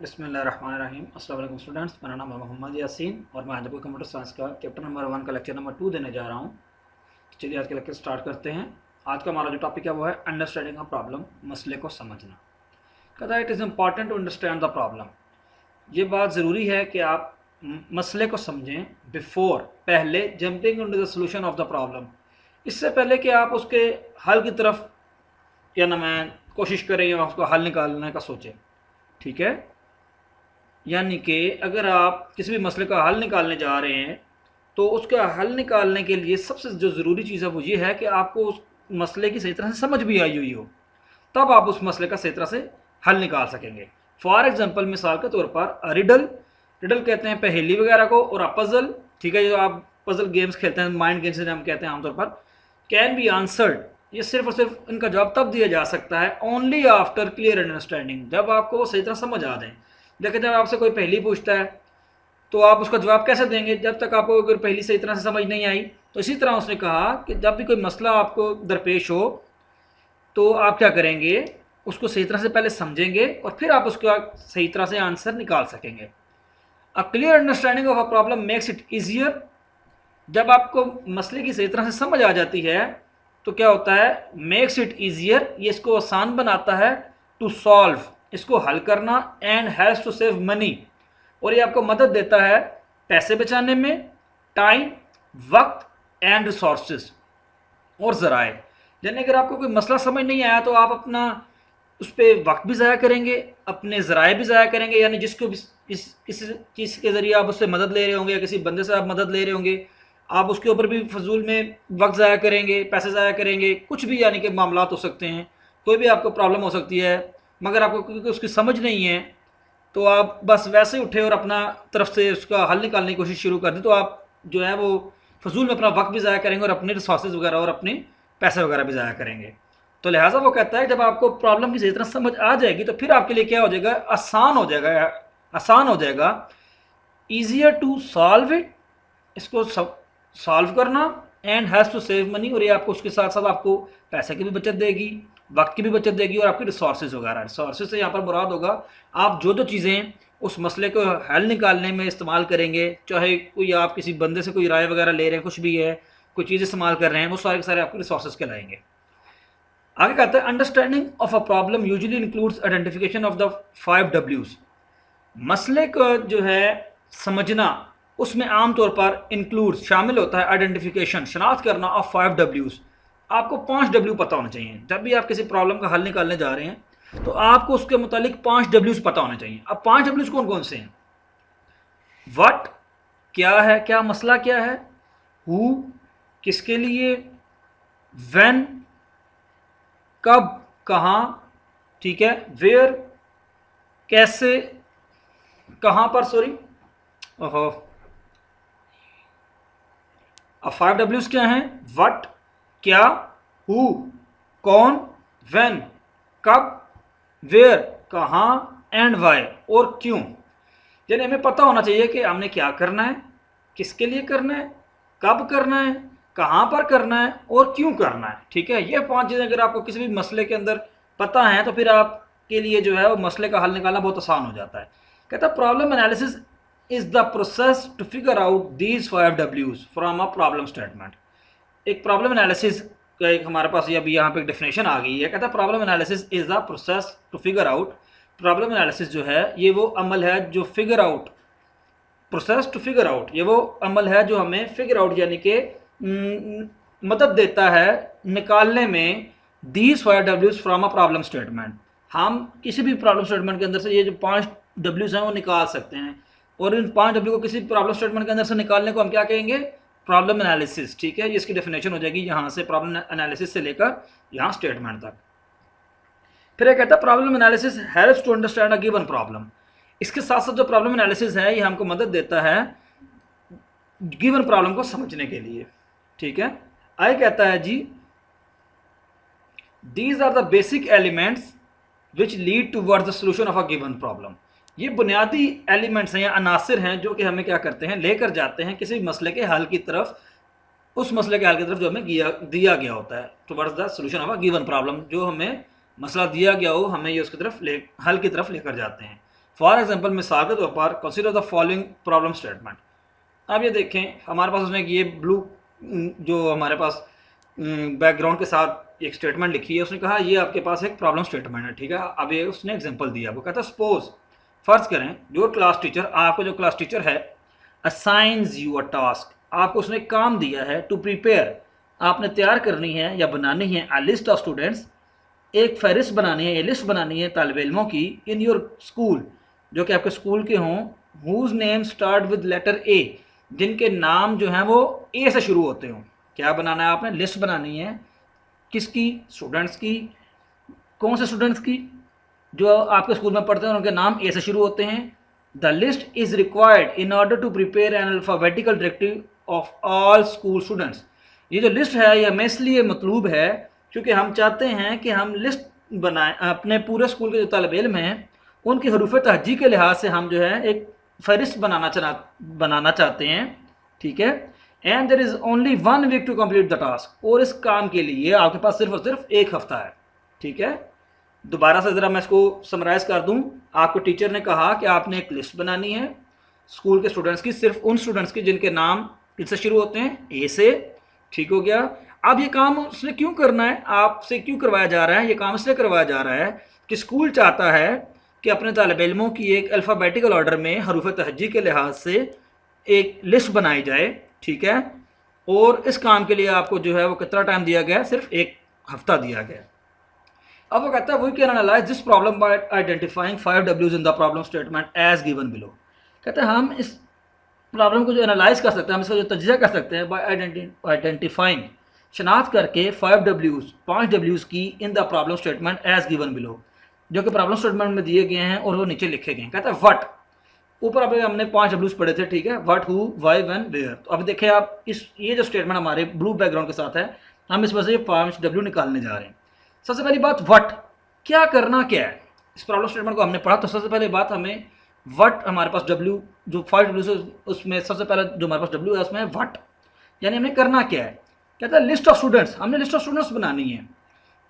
बिस्मिल्लाहिर्रहमानिर्रहीम। अस्सलाम वालेकुम स्टूडेंट्स, मेरा नाम है मोहम्मद यासीन और मैं आज आपको कंप्यूटर साइंस का चैप्टर नंबर 1 का लेक्चर नंबर 2 देने जा रहा हूँ। चलिए आज का लेक्चर स्टार्ट करते हैं। आज का हमारा जो टॉपिक है वो है अंडरस्टैंडिंग अ प्रॉब्लम, मसले को समझना। कहता है it is important to understand the problem. ये बात ज़रूरी है कि आप मसले को समझें बिफोर, पहले jumping into the solution of the problem. इससे पहले कि आप उसके हल की तरफ क्या नाम है कोशिश करें या उसको हल निकालने का सोचें। ठीक है, यानी कि अगर आप किसी भी मसले का हल निकालने जा रहे हैं तो उसका हल निकालने के लिए सबसे जो ज़रूरी चीज़ है वो ये है कि आपको उस मसले की सही तरह से समझ भी आई हुई हो, तब आप उस मसले का सही तरह से हल निकाल सकेंगे। फॉर एग्जांपल, मिसाल के तौर पर रिडल रिडल कहते हैं पहेली वगैरह को, और पजल, ठीक है, जो आप पजल गेम्स खेलते हैं, माइंड गेम्स हम कहते हैं आमतौर पर, कैन बी आंसर्ड। ये सिर्फ और सिर्फ इनका जवाब तब दिया जा सकता है ओनली आफ्टर क्लियर अंडरस्टैंडिंग, जब आपको वो सही तरह समझ आ जाए। देखिए, जब आपसे कोई पहेली पूछता है तो आप उसका जवाब कैसे देंगे जब तक आपको अगर पहेली सही तरह से समझ नहीं आई। तो इसी तरह उसने कहा कि जब भी कोई मसला आपको दरपेश हो तो आप क्या करेंगे, उसको सही तरह से पहले समझेंगे और फिर आप उसका सही तरह से आंसर निकाल सकेंगे। A clear understanding of a problem makes it easier. जब आपको मसले की सही तरह से समझ आ जाती है तो क्या होता है, मेक्स इट ईजियर, ये इसको आसान बनाता है, टू सॉल्व, इसको हल करना, and has to save money, और ये आपको मदद देता है पैसे बचाने में, टाइम, वक्त, एंड रिसोर्सेज और ज़राए। यानी अगर आपको कोई मसला समझ नहीं आया तो आप अपना उस पर वक्त भी ज़ाया करेंगे, अपने ज़राए भी ज़ाया करेंगे, यानी जिसको भी किसी चीज़ के ज़रिए आप उससे मदद ले रहे होंगे या किसी बंदे से आप मदद ले रहे होंगे, आप उसके ऊपर भी फजूल में वक्त ज़ाया करेंगे, पैसे ज़ाया करेंगे, कुछ भी, यानी कि मामलात हो सकते हैं, कोई भी आपको प्रॉब्लम हो सकती है, मगर आपको क्योंकि उसकी समझ नहीं है तो आप बस वैसे ही उठे और अपना तरफ से उसका हल निकालने की कोशिश शुरू कर दी, तो आप जो है वो फजूल में अपना वक्त भी ज़ाया करेंगे और अपने रिसोर्सेज वगैरह और अपने पैसे वगैरह भी ज़ाया करेंगे। तो लिहाजा वो कहता है जब आपको प्रॉब्लम की सही तरह समझ आ जाएगी तो फिर आपके लिए क्या हो जाएगा, आसान हो जाएगा, ईजियर टू सॉल्व इट, इसको सॉल्व करना, and has to save money, और ये आपको उसके साथ साथ आपको पैसे की भी बचत देगी, वक्त की भी बचत देगी, और आपकी रिसोर्सेज वगैरह। रिसोर्सेज से यहाँ पर मुराद होगा आप जो जो चीज़ें उस मसले को हल निकालने में इस्तेमाल करेंगे, चाहे कोई आप किसी बंदे से कोई राय वगैरह ले रहे हैं, कुछ भी है, कोई चीज़ इस्तेमाल कर रहे हैं, वो सारे के सारे आपके रिसोर्सेज कहलाएंगे। आगे कहते हैं understanding of a problem usually includes identification of the 5 W's। मसले को जो है समझना, उसमें आमतौर पर इंक्लूड शामिल होता है आइडेंटिफिकेशन, शनाख्त करना, ऑफ 5 W's। आपको 5 W पता होना चाहिए। जब भी आप किसी प्रॉब्लम का हल निकालने जा रहे हैं तो आपको उसके मुतालिक 5 W's पता होने चाहिए। अब 5 W's कौन कौन से हैं? व्हाट, क्या है, क्या मसला क्या है, हु, किसके लिए, व्हेन, कब, कहाँ, ठीक है, वेयर, कैसे, कहाँ पर, सॉरी, ओहो, अब 5 W's क्या हैं? व्हाट, क्या, हु, कौन, व्हेन, कब, वेयर, कहाँ, एंड वाई, और क्यों। यानी हमें पता होना चाहिए कि हमने क्या करना है, किसके लिए करना है, कब करना है, कहाँ पर करना है, और क्यों करना है। ठीक है, ये 5 चीज़ें अगर आपको किसी भी मसले के अंदर पता है तो फिर आपके लिए जो है वो मसले का हल निकालना बहुत आसान हो जाता है। कहता है problem analysis is the process to figure out these 5 W's from a problem statement. एक प्रॉब्लम एनालिसिस का एक हमारे पास ये अभी यहाँ पे एक डेफिनेशन आ गई है। कहता है problem analysis is the process to figure out. Problem analysis जो है ये वो अमल है जो figure out, process to figure out, ये वो अमल है जो हमें फिगर आउट यानी कि मदद देता है निकालने में these 5 W's from a problem statement. हम किसी भी प्रॉब्लम स्टेटमेंट के अंदर से ये जो 5 W's हैं वो निकाल सकते हैं, और इन 5 W को किसी प्रॉब्लम स्टेटमेंट के अंदर से निकालने को हम क्या कहेंगे, प्रॉब्लम एनालिसिस। ठीक है, ये इसकी डेफिनेशन हो जाएगी यहाँ से, प्रॉब्लम एनालिसिस से लेकर यहाँ स्टेटमेंट तक। फिर ये कहता है problem analysis helps to understand a given problem. इसके साथ साथ जो प्रॉब्लम एनालिसिस है ये हमको मदद देता है गिवन प्रॉब्लम को समझने के लिए। ठीक है, आगे कहता है जी, these are the basic elements which lead towards the solution of a given problem. ये बुनियादी एलिमेंट्स हैं या अनासिर हैं जो कि हमें क्या करते हैं, लेकर जाते हैं किसी मसले के हल की तरफ, उस मसले के हल की तरफ जो हमें दिया गया होता है, towards the solution of a given problem. जो हमें मसला दिया गया हो हमें ये उसकी तरफ हल की तरफ लेकर जाते हैं। फॉर एग्जाम्पल मिसाल के तौर पर consider the following problem statement. अब ये देखें हमारे पास उसने ये ब्लू जो हमारे पास बैकग्राउंड के साथ एक स्टेटमेंट लिखी है, उसने कहा ये आपके पास एक प्रॉब्लम स्टेटमेंट है, ठीक है। अब ये उसने एग्जांपल दिया, वो कहता है सपोज फर्ज करें योर क्लास टीचर, आपको जो क्लास टीचर है असाइंस यू अ टास्क, आपको उसने काम दिया है टू प्रिपेयर, आपने तैयार करनी है या बनानी है अ लिस्ट ऑफ स्टूडेंट्स, एक फहरिस्त बनानी है, ये लिस्ट बनानी है तालिब इल्मों की इन योर स्कूल, जो कि आपके स्कूल के हों, whose name start with letter A, जिनके नाम जो हैं वो ए से शुरू होते हों। क्या बनाना है आपने? लिस्ट बनानी है। किसकी? स्टूडेंट्स की। कौन से स्टूडेंट्स की? जो आपके स्कूल में पढ़ते हैं उनके नाम ए से शुरू होते हैं। The list is required in order to prepare an alphabetical directory of all school students. ये जो लिस्ट है ये हमें इसलिए मतलूब है क्योंकि हम चाहते हैं कि हम लिस्ट बनाएं अपने पूरे स्कूल के जो तालिब इल्म हैं उनकी हरूफ तहजी के लिहाज से हम जो है एक फहरिस्त बनाना चाहते हैं, ठीक है। And there is only 1 week to complete the task, और इस काम के लिए आपके पास सिर्फ और सिर्फ एक हफ्ता है, ठीक है। दोबारा से ज़रा मैं इसको समराइज़ कर दूं। आपको टीचर ने कहा कि आपने एक लिस्ट बनानी है स्कूल के स्टूडेंट्स की, सिर्फ उन स्टूडेंट्स की जिनके नाम किससे शुरू होते हैं? ए से, ठीक हो गया। अब ये काम उसने क्यों करना है, आपसे क्यों करवाया जा रहा है? ये काम इसलिए करवाया जा रहा है कि स्कूल चाहता है कि अपने तालिब इल्मों की एक अल्फ़ाबेटिकल ऑर्डर में हरूफ तहज्जी के लिहाज से एक लिस्ट बनाई जाए, ठीक है। और इस काम के लिए आपको जो है वो कितना टाइम दिया गया है? सिर्फ एक हफ्ता दिया गया। अब वो कहता है we can analyse this problem by identifying 5 W's in the problem statement as given below. कहते हैं हम इस प्रॉब्लम को जो एनालाइज कर सकते हैं, हम इसका जो तज्ज़िया कर सकते हैं बाय आइडेंटिफाइंग, शनाख्त करके 5 W's की in the problem statement as given below, जो कि प्रॉब्लम स्टेटमेंट में दिए गए हैं और वो नीचे लिखे गए हैं। कहता है व्हाट, ऊपर अभी हमने 5 W's पढ़े थे, ठीक है। What, who, why, when, where. तो अब देखिए आप ये जो स्टेटमेंट हमारे ब्लू बैकग्राउंड के साथ है, हम इस वजह से 5 W निकालने जा रहे हैं। सबसे पहली बात व्हाट, क्या करना क्या है। इस प्रॉब्लम स्टेटमेंट को हमने पढ़ा तो सबसे पहले बात हमें व्हाट, हमारे पास W जो 5 W से उसमें सबसे पहले जो हमारे पास W है उसमें व्हाट, यानी हमने करना क्या है। कहता है लिस्ट ऑफ स्टूडेंट्स, हमने लिस्ट ऑफ स्टूडेंट्स बनानी है।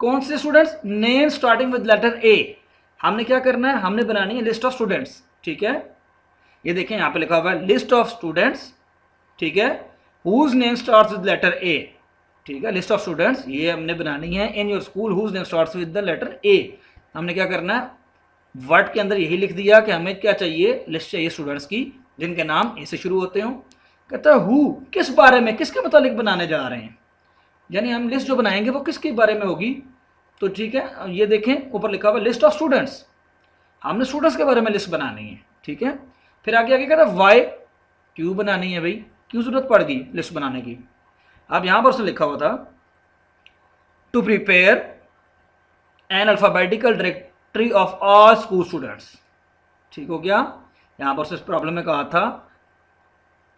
कौन से students? Name starting with letter A. हमने क्या करना है? हमने बनानी है लिस्ट ऑफ स्टूडेंट्स, ठीक है। ये देखें यहाँ पे लिखा हुआ है लिस्ट ऑफ स्टूडेंट्स, ठीक है, whose name starts with letter A, ठीक है। लिस्ट ऑफ स्टूडेंट्स ये हमने बनानी है in your school whose name starts with the letter A. हमने क्या करना है? वर्ड के अंदर यही लिख दिया कि हमें क्या चाहिए? लिस्ट चाहिए स्टूडेंट्स की जिनके नाम ए से शुरू होते हों। कहता है हु, किस बारे में, किसके मुतालिक बनाने जा रहे हैं, यानी हम लिस्ट जो बनाएंगे वो किसके बारे में होगी। तो ठीक है, ये देखें ऊपर लिखा हुआ लिस्ट ऑफ स्टूडेंट्स, हमने स्टूडेंट्स के बारे में लिस्ट बनानी है, ठीक है। फिर आगे आगे कहता है वाई, क्यों बनानी है भाई, क्यों जरूरत पड़ गई लिस्ट बनाने की। अब यहां पर उसने लिखा हुआ था to prepare an alphabetical directory of all school students, ठीक हो गया। यहां पर उसने प्रॉब्लम में कहा था,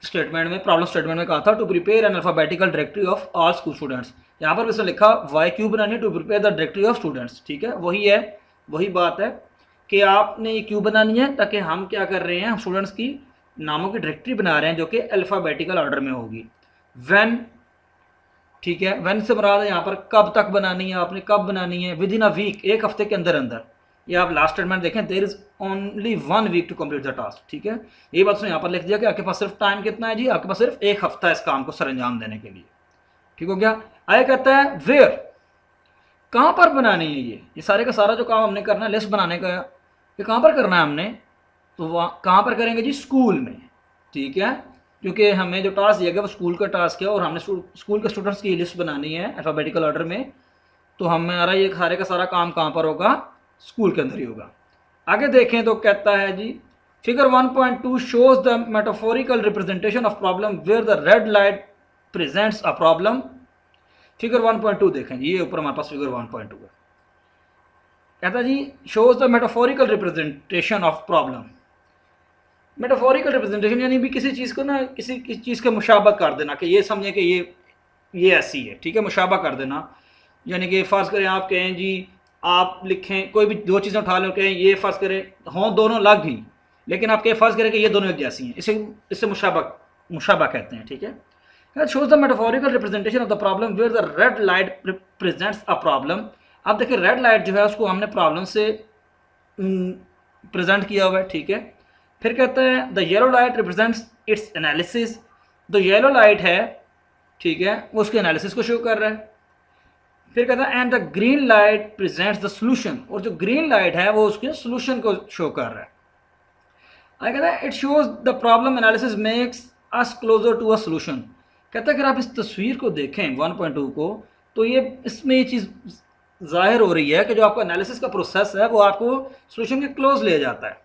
स्टेटमेंट में, प्रॉब्लम स्टेटमेंट में कहा था to prepare an alphabetical directory of all school students. यहाँ पर उसने लिखा वाई, क्यों बनानी है? To prepare the directory of students, ठीक है। वही है, वही बात है कि आपने ये क्यों बनानी है, ताकि हम क्या कर रहे हैं, हम स्टूडेंट्स की नामों की डायरेक्टरी बना रहे हैं जो कि अल्फ़ाबेटिकल ऑर्डर में होगी। व्हेन, ठीक है, व्हेन से मुराद है यहाँ पर कब तक बनानी है, आपने कब बनानी है? विद इन अ वीक, एक हफ्ते के अंदर अंदर। ये आप लास्ट स्टेटमेंट देखें, there is only 1 week to complete the task, ठीक है। ये बात उसने यहाँ पर लिख दिया कि आपके पास सिर्फ टाइम कितना है जी, आपके पास सिर्फ एक हफ्ता है इस काम को सर अंजाम देने के लिए, ठीक हो गया। आगे कहता है वेयर, कहाँ पर बनानी है ये सारे का सारा जो काम हमने करना है लिस्ट बनाने का, ये कहाँ पर करना है हमने? तो वहाँ कहाँ पर करेंगे जी? स्कूल में, ठीक है, क्योंकि हमें जो टास्क दिया गया वो स्कूल का टास्क है और हमने स्कूल के स्टूडेंट्स की लिस्ट बनानी है अल्फ़ाबेटिकल ऑर्डर में। तो हमारा ये सारे का सारा काम कहाँ पर होगा? स्कूल के अंदर ही होगा। आगे देखें तो कहता है जी figure 1.2 shows the metaphorical representation of problem where the red light presents a problem. Figure 1.2 देखें जी, ये ऊपर हमारे पास फिगर 1.2 है। कहता है जी shows the metaphorical representation of problem. Metaphorical representation यानी भी किसी चीज़ को ना किसी चीज़ का मुशाबा कर देना, कि ये समझे कि ये ऐसी है, ठीक है, मुशाबा कर देना। यानी कि फ़र्ज़ करें आप कहें जी, आप लिखें कोई भी दो चीज़ें उठा लो, कहें ये फ़र्ज़ करें हों दोनों अलग ही, लेकिन आप कहें फ़र्ज़ करें कि ये दोनों एक जैसी हैं, इससे मुशाबा कहते हैं, ठीक है। Shows the metaphorical representation of the problem where the red light presents a problem. अब देखिए रेड लाइट जो है उसको हमने प्रॉब्लम से प्रेजेंट किया हुआ है, ठीक है। फिर कहते हैं the yellow light represents it's analysis, जो येलो लाइट है, ठीक है, वो उसके एनालिसिस को शो कर रहा है। फिर कहता है and the green light presents the solution, और जो ग्रीन लाइट है वो उसके सोल्यूशन को शो कर रहा है। आगे कहता है it shows the problem analysis makes us closer to a solution. कहता है अगर आप इस तस्वीर को देखें 1.2 को, तो ये इसमें ये चीज़ जाहिर हो रही है कि जो आपका एनालिसिस का प्रोसेस है वो आपको सोल्यूशन के क्लोज ले जाता है।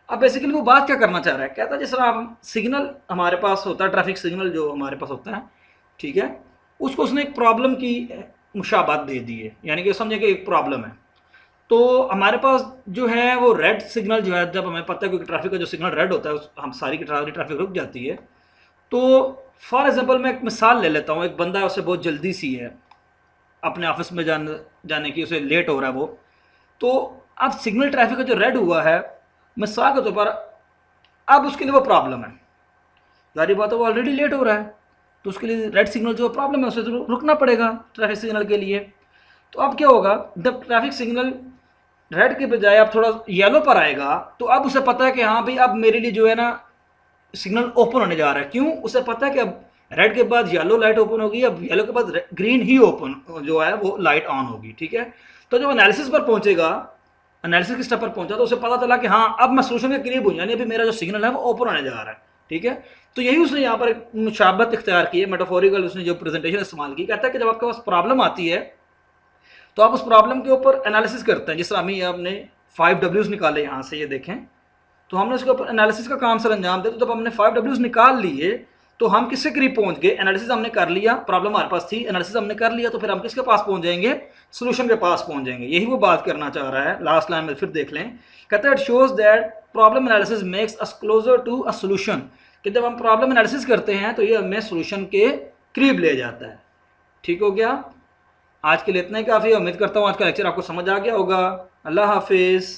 अब बेसिकली वो बात क्या करना चाह रहा है, कहता है जिस तरह आप सिग्नल हमारे पास होता है, ट्रैफिक सिग्नल जो हमारे पास होता है, ठीक है, उसको उसने एक प्रॉब्लम की मुशाबात दे दी है, यानी कि समझे कि एक प्रॉब्लम है। तो हमारे पास जो है वो रेड सिग्नल जो है, जब हमें पता है क्योंकि ट्रैफिक का जो सिग्नल रेड होता है हम सारी की ट्रैफिक रुक जाती है। तो फॉर एग्जांपल मैं एक मिसाल ले लेता हूँ, एक बंदा है उसे बहुत जल्दी सी है अपने ऑफिस में जाने की, उसे लेट हो रहा है वो, तो अब सिग्नल ट्रैफिक का जो रेड हुआ है मिसाल के तौर पर, अब उसके लिए वो प्रॉब्लम है, जाहिर बात है वो ऑलरेडी लेट हो रहा है, तो उसके लिए रेड सिग्नल जो प्रॉब्लम है उसे तो रुकना पड़ेगा ट्रैफिक सिग्नल के लिए। तो अब क्या होगा, जब ट्रैफिक सिग्नल रेड के बजाय अब थोड़ा येलो पर आएगा, तो अब उसे पता है कि हाँ भाई अब मेरे लिए जो है ना सिग्नल ओपन होने जा रहा है। क्यों, उसे पता है कि अब रेड के बाद येलो लाइट ओपन होगी, अब येलो के बाद ग्रीन ही ओपन जो है वो लाइट ऑन होगी, ठीक है। तो जब एनालिसिस पर पहुंचेगा, एनालिसिस के स्टेप पर पहुंचा, तो उसे पता चला कि हाँ अब मैं सोल्यूशन के करीब हूँ, यानी अभी मेरा जो सिग्नल है वो ओपन होने जा रहा है, ठीक है। तो यही उसने यहाँ पर एक मुशाबत इख्तियार की है, मेटाफोरिकल उसने जो प्रेजेंटेशन इस्तेमाल की। कहता है कि जब आपके पास प्रॉब्लम आती है तो आप उस प्रॉब्लम के ऊपर एनालिसिस करते हैं। जिस तरह हमें आपने 5 Ws निकाले यहाँ से, ये देखें, तो हमने उसके ऊपर एनालिसिस का काम सर अंजाम दिया। तो जब हमने 5 Ws निकाल लिए तो हम किसके करीब पहुंच गए, एनालिसिस हमने कर लिया, प्रॉब्लम हमारे पास थी, एनालिसिस हमने कर लिया, तो फिर हम किसके पास पहुंच जाएंगे, सोल्यूशन के पास पहुंच जाएंगे। यही वो बात करना चाह रहा है। लास्ट लाइन में फिर देख लें, कहता है it shows that problem analysis makes us closer to a solution, कि जब हम प्रॉब्लम एनालिसिस करते हैं तो ये हमें सोल्यूशन के करीब ले जाता है। ठीक हो गया, आज के लिए इतना ही काफ़ी है। उम्मीद करता हूँ आज का लेक्चर आपको समझ आ गया होगा। अल्लाह हाफिज़।